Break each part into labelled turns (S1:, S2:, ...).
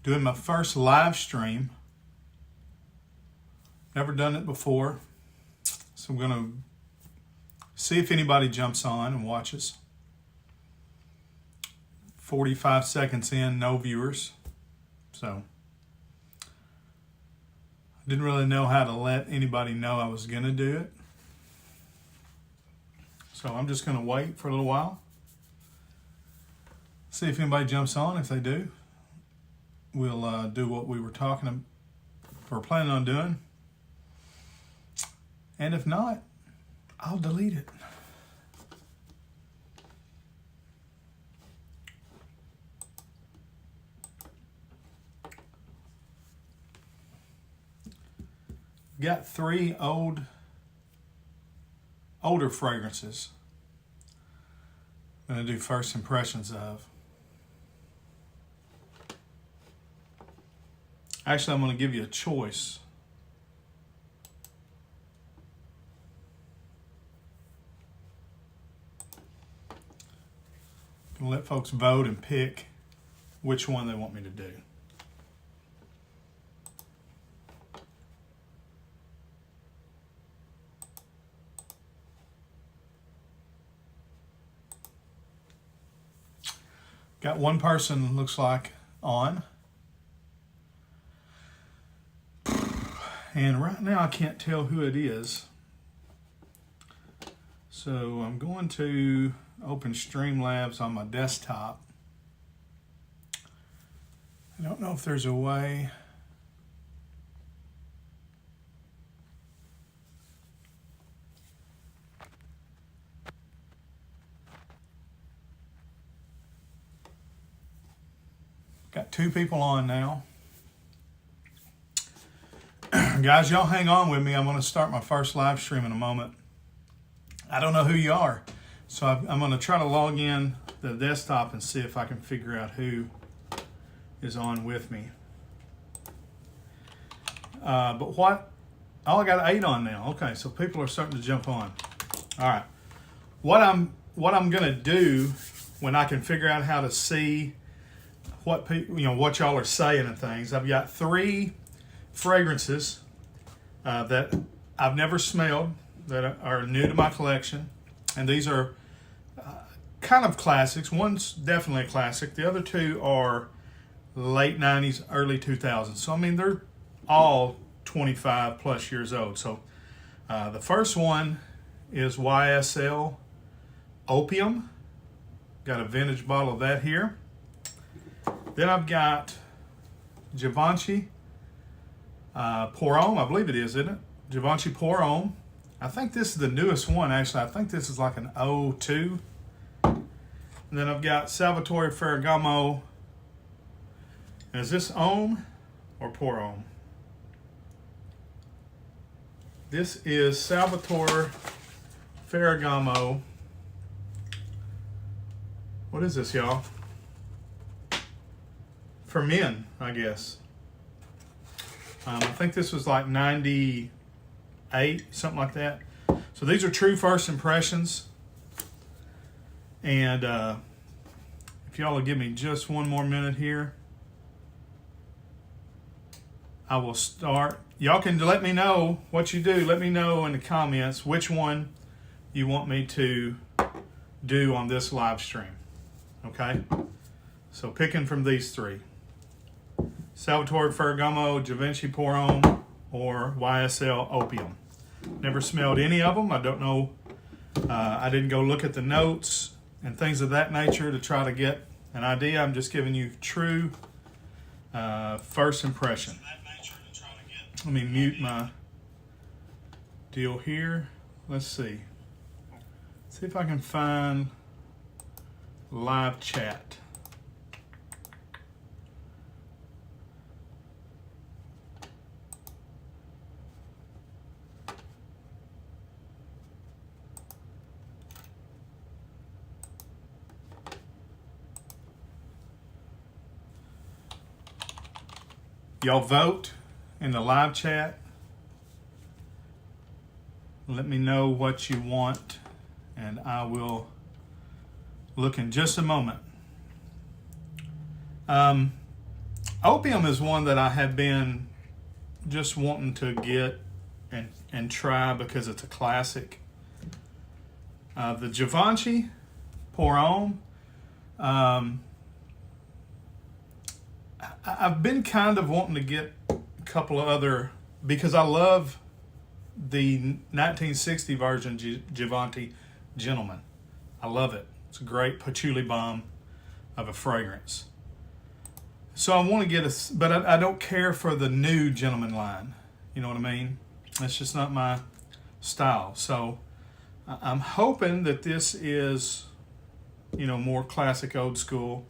S1: Doing my first live stream. Never done it before. So I'm going to see if anybody jumps on and watches. 45 seconds in, no viewers. So I didn't really know how to let anybody know I was going to do it. So I'm just going to wait for a little while. See if anybody jumps on. If they do, we'll do what we were planning on doing. And if not, I'll delete it. Got 3 older fragrances I'm going to do first impressions of. Actually, I'm going to give you a choice. I'm going to let folks vote and pick which one they want me to do. Got one person, looks like, on. And right now I can't tell who it is. So I'm going to open Streamlabs on my desktop. I don't know if there's a way. Got 2 people on now. Guys, y'all hang on with me. I'm going to start my first live stream in a moment. I don't know who you are, so I'm going to try to log in the desktop and see if I can figure out who is on with me. But what? Oh, I got 8 on now. Okay, so people are starting to jump on. All right. What I'm going to do when I can figure out how to see what people, what y'all are saying and things. I've got 3 fragrances that I've never smelled that are new to my collection, and these are kind of classics. One's definitely a classic. The other 2 are late 90s, early 2000s. So I mean, they're all 25 plus years old. So the first one is YSL Opium. Got a vintage bottle of that here. Then I've got Givenchy Pour Homme, I believe it is, isn't it? Givenchy Pour Homme. I think this is the newest one, actually. I think this is like an 02. And then I've got Salvatore Ferragamo. And is this Homme or Pour Homme? This is Salvatore Ferragamo. What is this, y'all? For men, I guess. I think this was like 98, something like that. So these are true first impressions. And if y'all will give me just one more minute here, I will start. Y'all can let me know what you do. Let me know in the comments which one you want me to do on this live stream. Okay? So picking from these 3. Salvatore Ferragamo, Givenchy Pour Homme, or YSL Opium. Never smelled any of them. I don't know. I didn't go look at the notes and things of that nature to try to get an idea. I'm just giving you true first impression. Let me mute my deal here. Let's see. See if I can find live chat. Y'all vote in the live chat. Let me know what you want, and I will look in just a moment. Opium is one that I have been just wanting to get and try because it's a classic. The Givenchy Pour Homme. I've been kind of wanting to get a couple of other, because I love the 1960 version Givenchy Gentleman. I love it. It's a great patchouli bomb of a fragrance. So I want to get but I don't care for the new Gentleman line. You know what I mean? That's just not my style. So I'm hoping that this is, more classic, old school.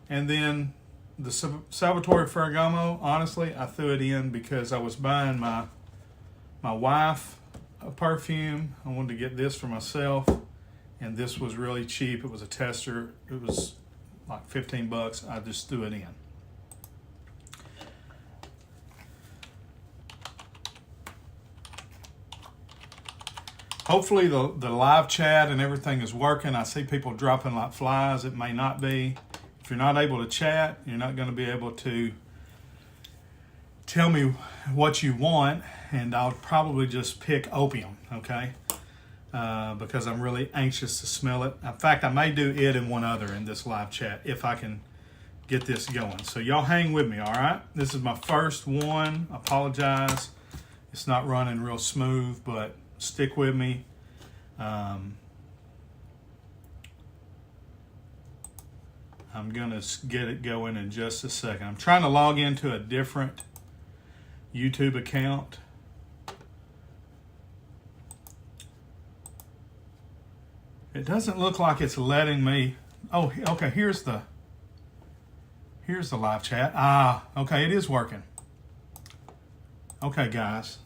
S1: And then the Salvatore Ferragamo, honestly, I threw it in because I was buying my wife a perfume. I wanted to get this for myself, and this was really cheap. It was a tester. It was like $15. I just threw it in. Hopefully the live chat and everything is working. I see people dropping like flies. It may not be. If you're not able to chat, you're not going to be able to tell me what you want, and I'll probably just pick Opium, okay? Because I'm really anxious to smell it. In fact, I may do it and one other in this live chat if I can get this going. So y'all hang with me, all right? This is my first one. I apologize. It's not running real smooth, but stick with me. I'm gonna get it going in just a second. I'm trying to log into a different YouTube account. It doesn't look like it's letting me. Oh, okay, here's the live chat. Okay, it is working. Okay, guys.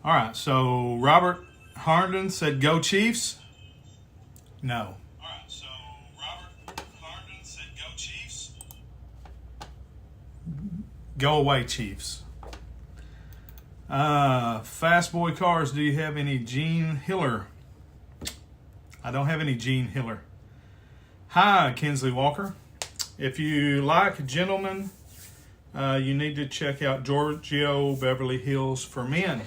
S1: All right, so Robert Harnden said, "Go Chiefs." No. All right, so Robert Harnden said, "Go Chiefs." Go away, Chiefs. Fast Boy Cars, do you have any Gene Hiller? I don't have any Gene Hiller. Hi, Kinsley Walker. If you like Gentlemen, you need to check out Giorgio Beverly Hills for Men.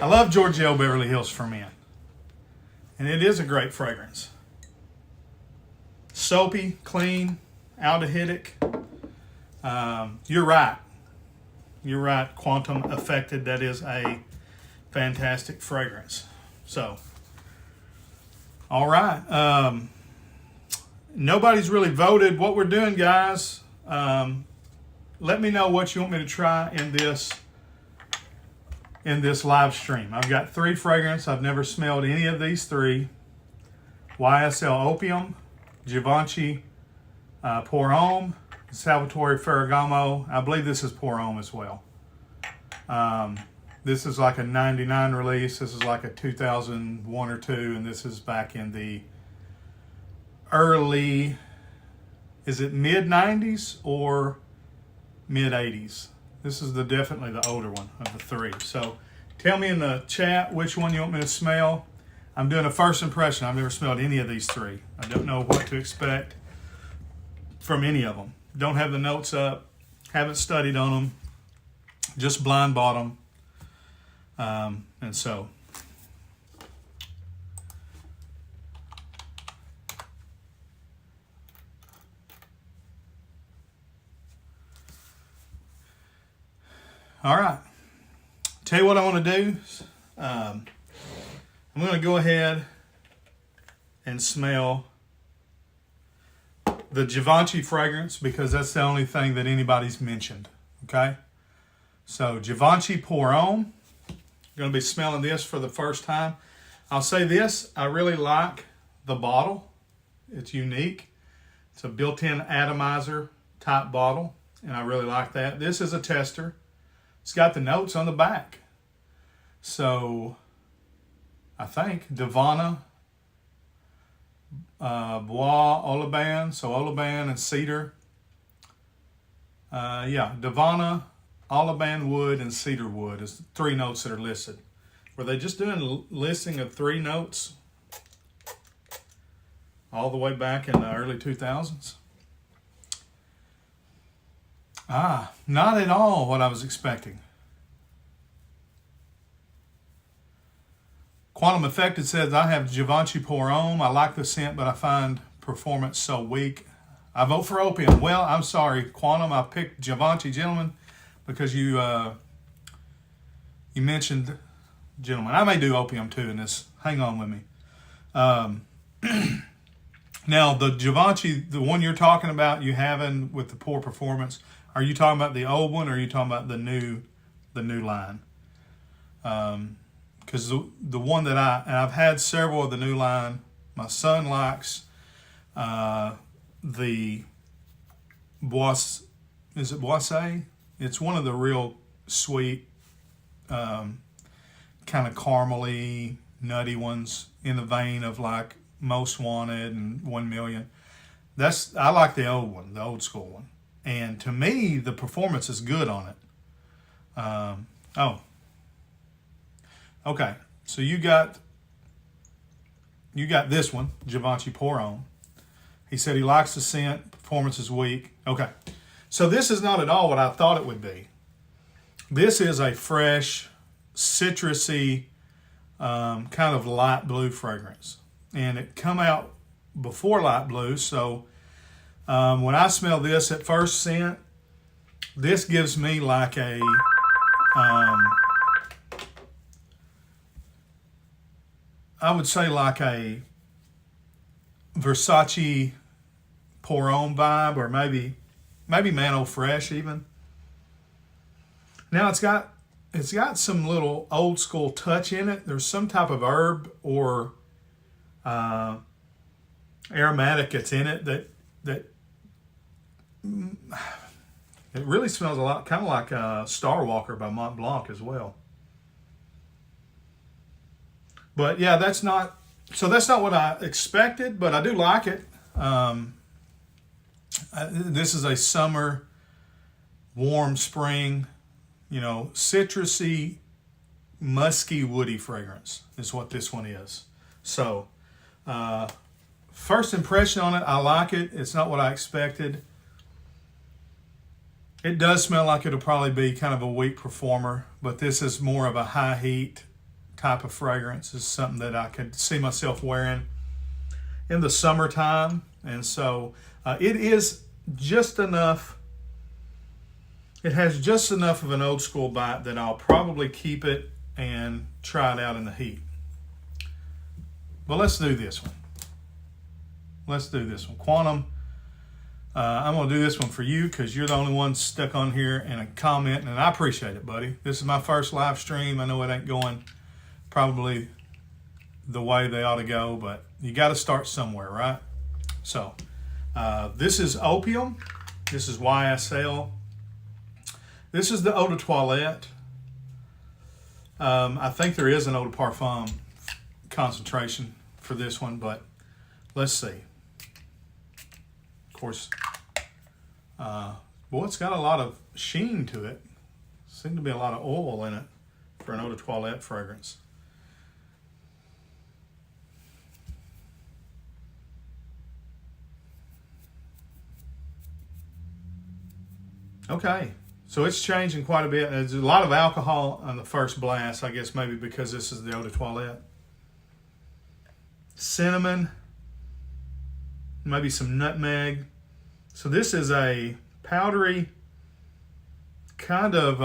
S1: I love Giorgio Beverly Hills for Men. And it is a great fragrance. Soapy, clean, aldehydic. You're right. You're right, Quantum Affected. That is a fantastic fragrance. So, all right. Nobody's really voted. What we're doing, guys, let me know what you want me to try in this live stream. I've got 3 fragrances. I've never smelled any of these 3. YSL Opium, Givenchy Pour Homme, Salvatore Ferragamo. I believe this is Pour Homme as well. This is like a 99 release. This is like a 2001 or 2, and this is back in the early, is it mid-90s or mid-80s? This is definitely the older one of the 3. So tell me in the chat which one you want me to smell. I'm doing a first impression. I've never smelled any of these 3. I don't know what to expect from any of them. Don't have the notes up. Haven't studied on them. Just blind bought them. And so. All right. Tell you what I want to do. I'm going to go ahead and smell the Givenchy fragrance because that's the only thing that anybody's mentioned. Okay? So Givenchy Pour Homme. I'm going to be smelling this for the first time. I'll say this. I really like the bottle. It's unique. It's a built-in atomizer type bottle, and I really like that. This is a tester. It's got the notes on the back. So I think Divana, Bois, Olaban. So Olaban and cedar. Yeah, Davana, Oliban wood, and cedar wood is the 3 notes that are listed. Were they just doing a listing of 3 notes all the way back in the early 2000s? Not at all what I was expecting. Quantum Affected says, I have Givenchy Pour Homme. I like the scent, but I find performance so weak. I vote for Opium. Well, I'm sorry, Quantum. I picked Givenchy, gentlemen, because you mentioned gentlemen. I may do Opium too in this. Hang on with me. Now, the Givenchy, the one you're talking about, you having with the poor performance, are you talking about the old one or are you talking about the new line? Because the one that I've had several of the new line. My son likes the Boisse? It's one of the real sweet, kind of caramely, nutty ones in the vein of like Most Wanted and 1 Million. I like the old one, the old school one. And to me, the performance is good on it. Okay. So you got this one, Givenchy Pour Homme. He said he likes the scent, performance is weak. Okay. So this is not at all what I thought it would be. This is a fresh, citrusy, kind of light blue fragrance. And it come out before light blue. So when I smell this at first scent, this gives me like a I would say like a Versace Pour Homme vibe, or maybe Man Eau Fresh even. Now it's got some little old school touch in it. There's some type of herb or aromatic that's in it that it really smells a lot, kind of like Star Walker by Mont Blanc as well. But yeah, that's not what I expected, but I do like it. This is a summer, warm spring, citrusy, musky, woody fragrance is what this one is. So, first impression on it, I like it. It's not what I expected. It does smell like it'll probably be kind of a weak performer, but this is more of a high heat type of fragrance. Is something that I could see myself wearing in the summertime. And so it is just enough. It has just enough of an old school bite that I'll probably keep it and try it out in the heat. But let's do this one. Quantum, I'm going to do this one for you because you're the only one stuck on here and commenting, and I appreciate it, buddy. This is my first live stream. I know it ain't going probably the way they ought to go, but you got to start somewhere, right? So this is Opium. This is YSL. This is the Eau de Toilette. I think there is an Eau de Parfum concentration for this one, but let's see. Of course, it's got a lot of sheen to it. Seems to be a lot of oil in it for an Eau de Toilette fragrance. Okay, so it's changing quite a bit. There's a lot of alcohol on the first blast, I guess maybe because this is the Eau de Toilette. Cinnamon, maybe some nutmeg. So this is a powdery kind of,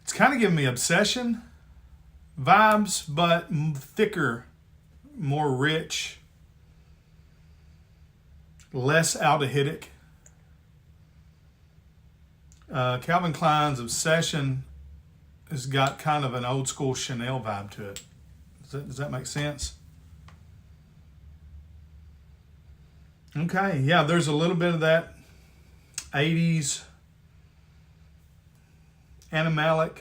S1: it's kind of giving me Obsession vibes, but thicker, more rich, less aldehydic. Calvin Klein's Obsession has got kind of an old school Chanel vibe to it. Does that make sense? Okay, yeah, there's a little bit of that 80s animalic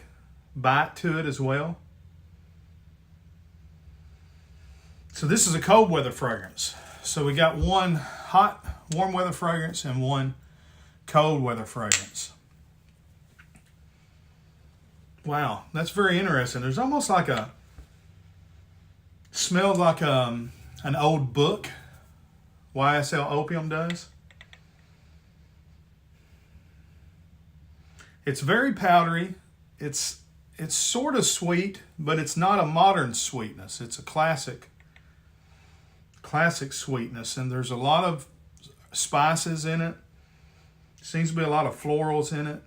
S1: bite to it as well. So this is a cold weather fragrance. So we got one hot warm weather fragrance and one cold weather fragrance. Wow, that's very interesting. There's almost like smells like an old book. YSL Opium does. It's very powdery. It's sort of sweet, but it's not a modern sweetness. It's a classic sweetness, and there's a lot of spices in it. Seems to be a lot of florals in it.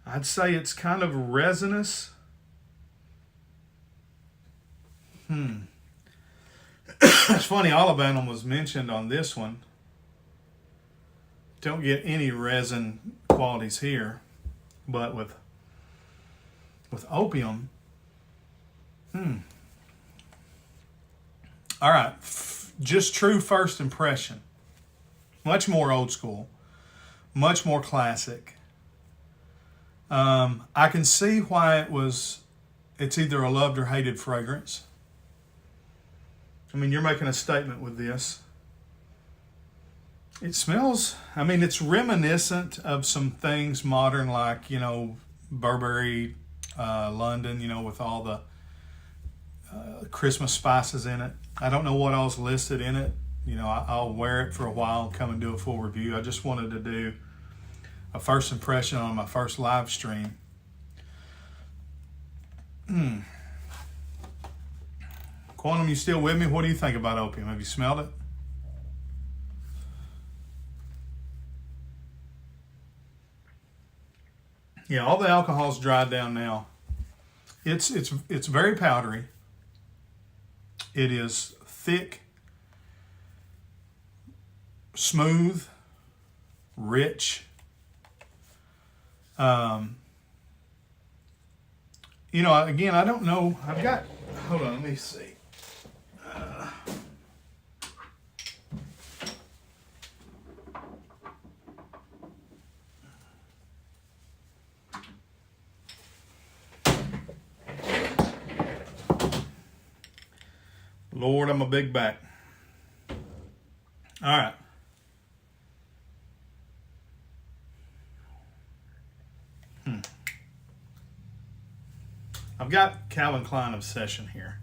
S1: I'd say it's kind of resinous. It's funny, olive oil was mentioned on this one. Don't get any resin qualities here, but with opium, All right, just true first impression. Much more old school, much more classic. I can see why it's either a loved or hated fragrance. I mean, you're making a statement with this. It smells, I mean, it's reminiscent of some things modern, like, Burberry, London, with all the Christmas spices in it. I don't know what all's listed in it. I'll wear it for a while and come and do a full review. I just wanted to do a first impression on my first live stream. Quantum, you still with me? What do you think about opium? Have you smelled it? Yeah, all the alcohol's dried down now. It's very powdery. It is thick, smooth, rich. Again, I don't know. Hold on, let me see. Lord, I'm a big back. All right. I've got Calvin Klein Obsession here.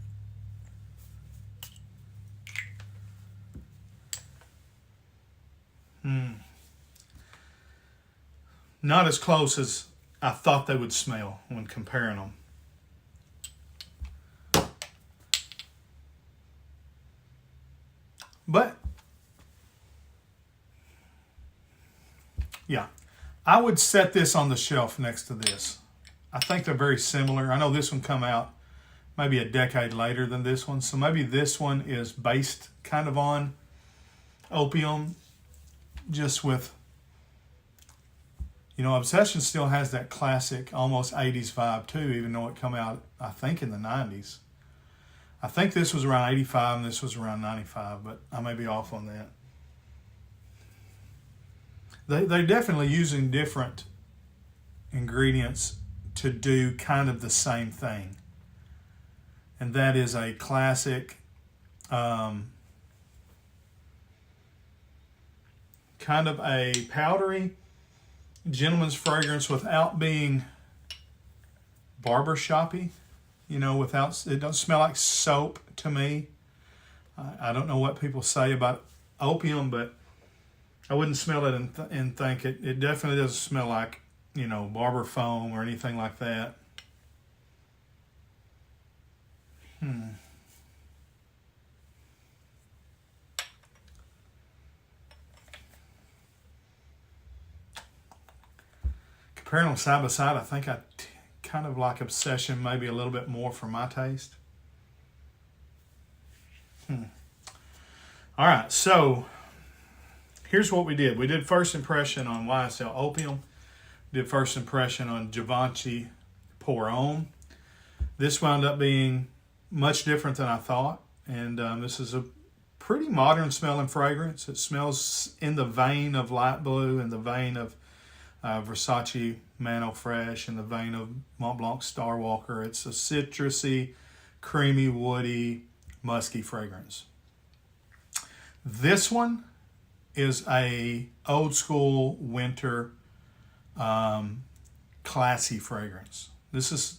S1: Not as close as I thought they would smell when comparing them. But, yeah, I would set this on the shelf next to this. I think they're very similar. I know this one come out maybe a decade later than this one, so maybe this one is based kind of on opium, just with, Obsession still has that classic, almost 80s vibe too, even though it come out, I think, in the 90s. I think this was around 85 and this was around 95, but I may be off on that. They're definitely using different ingredients to do kind of the same thing. And that is a classic kind of a powdery gentleman's fragrance without being barbershoppy. Without, it doesn't smell like soap to me. I don't know what people say about opium, but I wouldn't smell it and think it. It definitely doesn't smell like, barber foam or anything like that. Comparing them side by side, I think I kind of like Obsession maybe a little bit more for my taste. All right, so here's what we did. We did first impression on YSL Opium. Did first impression on Givenchy Pour Homme. This wound up being much different than I thought. And this is a pretty modern smelling fragrance. It smells in the vein of Light Blue, in the vein of Versace Mano Fresh, in the vein of Mont Blanc Star Walker. It's a citrusy, creamy, woody, musky fragrance. This one is a old school winter classy fragrance. This is,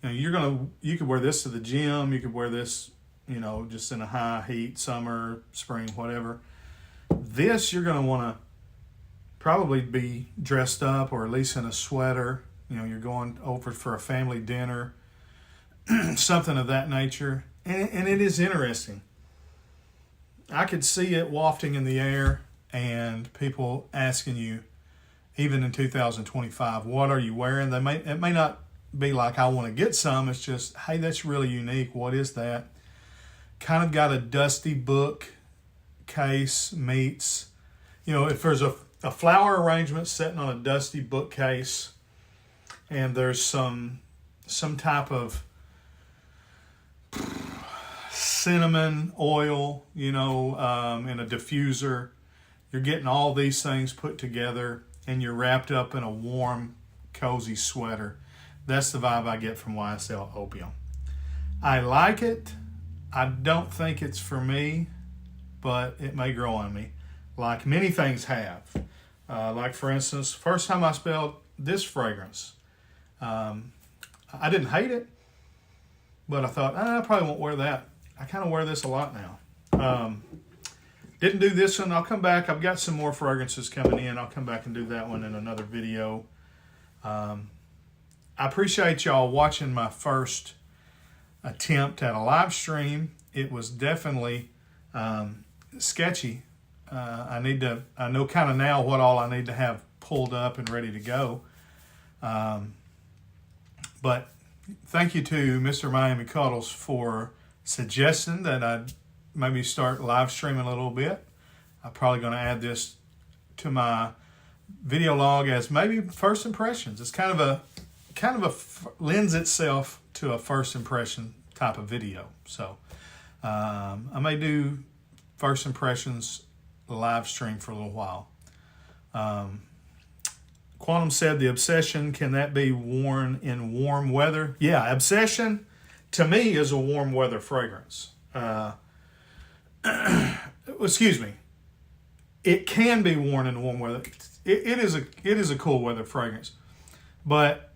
S1: you could wear this to the gym. You could wear this, just in a high heat, summer, spring, whatever. This, you're going to want to probably be dressed up, or at least in a sweater. You're going over for a family dinner, something of that nature. And it is interesting. I could see it wafting in the air and people asking you, even in 2025, what are you wearing? It may not be like, I want to get some. It's just, hey, that's really unique. What is that? Kind of got a dusty book case meets, if there's a flower arrangement sitting on a dusty bookcase and there's some type of cinnamon oil, in a diffuser, you're getting all these things put together and you're wrapped up in a warm, cozy sweater. That's the vibe I get from YSL Opium. I like it. I don't think it's for me, but it may grow on me, like many things have. Like, for instance, first time I smelled this fragrance, I didn't hate it, but I thought, I probably won't wear that. I kind of wear this a lot now. Didn't do this one. I'll come back. I've got some more fragrances coming in. I'll come back and do that one in another video. I appreciate y'all watching my first attempt at a live stream. It was definitely sketchy. I know kind of now what all I need to have pulled up and ready to go. But thank you to Mr. Miami Cuddles for suggesting that I maybe start live streaming a little bit. I'm probably going to add this to my video log as maybe first impressions. It's kind of a lends itself to a first impression type of video. So I may do first impressions live stream for a little while. Quantum said, the Obsession, can that be worn in warm weather? Yeah, Obsession to me is a warm weather fragrance. Excuse me. It can be worn in warm weather. It is a cool weather fragrance, but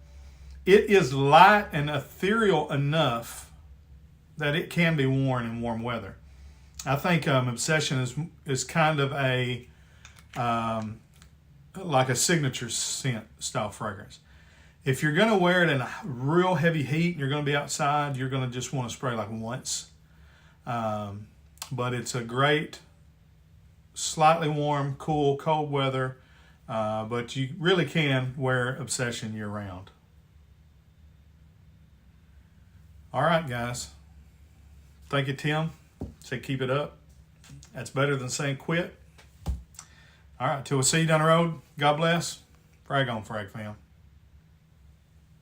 S1: it is light and ethereal enough that it can be worn in warm weather. I think Obsession is kind of a like a signature scent style fragrance. If you're going to wear it in a real heavy heat and you're going to be outside, you're going to just want to spray like once. But it's a great, slightly warm, cool, cold weather. But you really can wear Obsession year round. All right, guys. Thank you, Tim. Say keep it up. That's better than saying quit. All right, till we see you down the road. God bless. Frag on, Frag fam.